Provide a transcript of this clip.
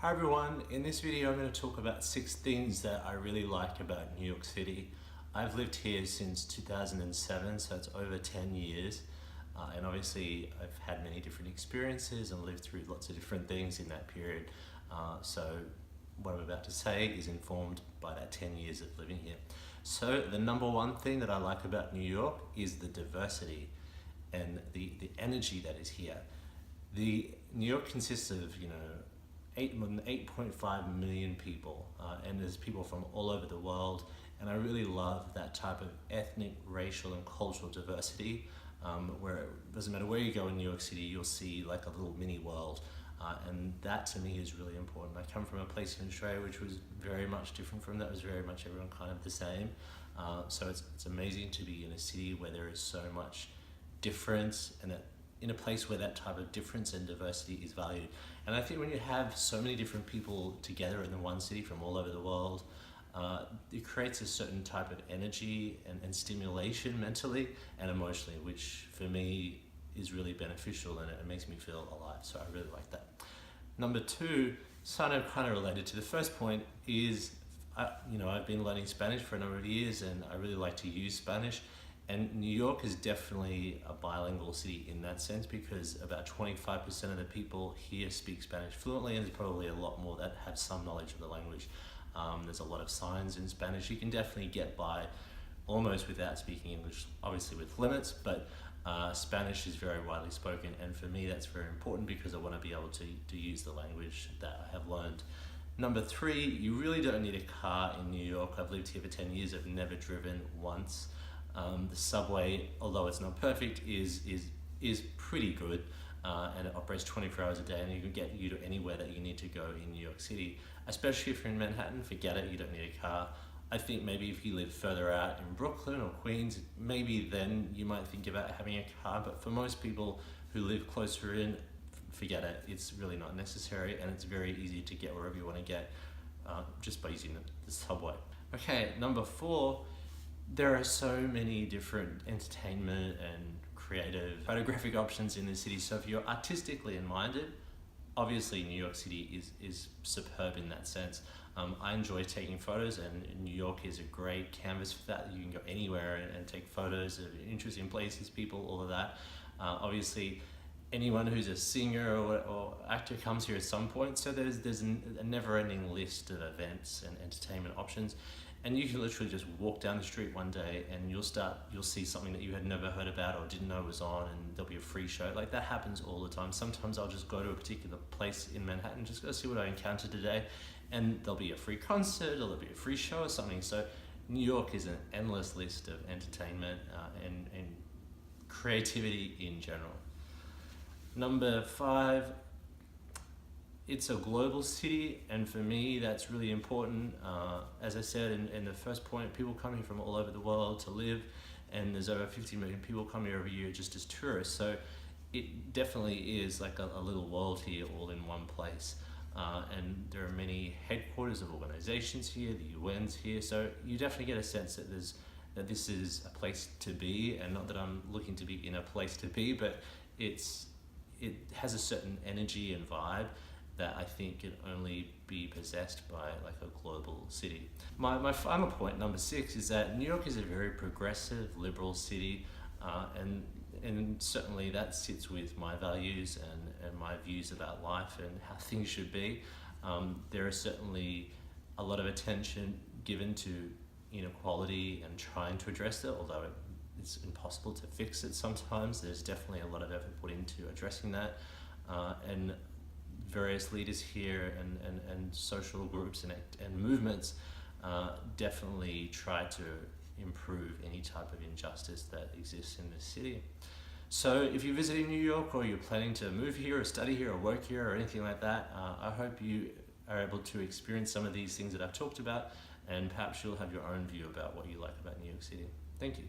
Hi everyone, in this video I'm going to talk about 6 things that I really like about New York City. I've lived here since 2007, so it's over 10 years. And obviously I've had many different experiences and lived through lots of different things in that period. So what I'm about to say is informed by that 10 years of living here. So the number one thing that I like about New York is the diversity and the energy that is here. New York consists of, more than 8.5 million people, and there's people from all over the world, and I really love that type of ethnic, racial and cultural diversity, where it doesn't matter where you go in New York City, you'll see like a little mini world, and that to me is really important. I come from a place in Australia which was very much different from that. It was very much everyone kind of the same, so it's amazing to be in a city where there is so much difference, and in a place where that type of difference and diversity is valued. And I think when you have so many different people together in the one city from all over the world, it creates a certain type of energy and stimulation mentally and emotionally, which for me is really beneficial, and it makes me feel alive. So I really like that. Number two, kind of related to the first point, is I've been learning Spanish for a number of years, and I really like to use Spanish. And New York is definitely a bilingual city in that sense, because about 25% of the people here speak Spanish fluently, and there's probably a lot more that have some knowledge of the language. There's a lot of signs in Spanish. You can definitely get by almost without speaking English, obviously with limits, but Spanish is very widely spoken, and for me that's very important because I want to be able to use the language that I have learned. Number three, you really don't need a car in New York. I've lived here for 10 years, I've never driven once. The subway, although it's not perfect, is pretty good, and it operates 24 hours a day, and you can get you to anywhere that you need to go in New York City. Especially if you're in Manhattan, forget it, you don't need a car. I think maybe if you live further out in Brooklyn or Queens, maybe then you might think about having a car, but for most people who live closer in, forget it, it's really not necessary, and it's very easy to get wherever you want to get just by using the subway. Okay, number four, there are so many different entertainment and creative photographic options in the city. So if you're artistically minded, obviously New York City is superb in that sense. I enjoy taking photos, and New York is a great canvas for that. You can go anywhere and take photos of interesting places, people, all of that. Obviously, anyone who's a singer or actor comes here at some point, so there's a never-ending list of events and entertainment options. And you can literally just walk down the street one day and you'll see something that you had never heard about or didn't know was on, and there'll be a free show. Like, that happens all the time. Sometimes I'll just go to a particular place in Manhattan, just go see what I encountered today, and there'll be a free concert or there'll be a free show or something. So New York is an endless list of entertainment and creativity in general. Number five, it's a global city, and for me that's really important. As I said in the first point, people come here from all over the world to live, and there's over 50 million people come here every year just as tourists. So it definitely is like a little world here, all in one place. And there are many headquarters of organizations here, the UN's here, so you definitely get a sense that this is a place to be, and not that I'm looking to be in a place to be, but it has a certain energy and vibe that I think can only be possessed by like a global city. My final point, number 6, is that New York is a very progressive, liberal city, and certainly that sits with my values and my views about life and how things should be. There is certainly a lot of attention given to inequality and trying to address it, although it's impossible to fix it sometimes. There's definitely a lot of effort put into addressing that, and various leaders here and social groups and movements definitely try to improve any type of injustice that exists in the city. So if you're visiting New York, or you're planning to move here or study here or work here or anything like that, I hope you are able to experience some of these things that I've talked about, and perhaps you'll have your own view about what you like about New York City. Thank you.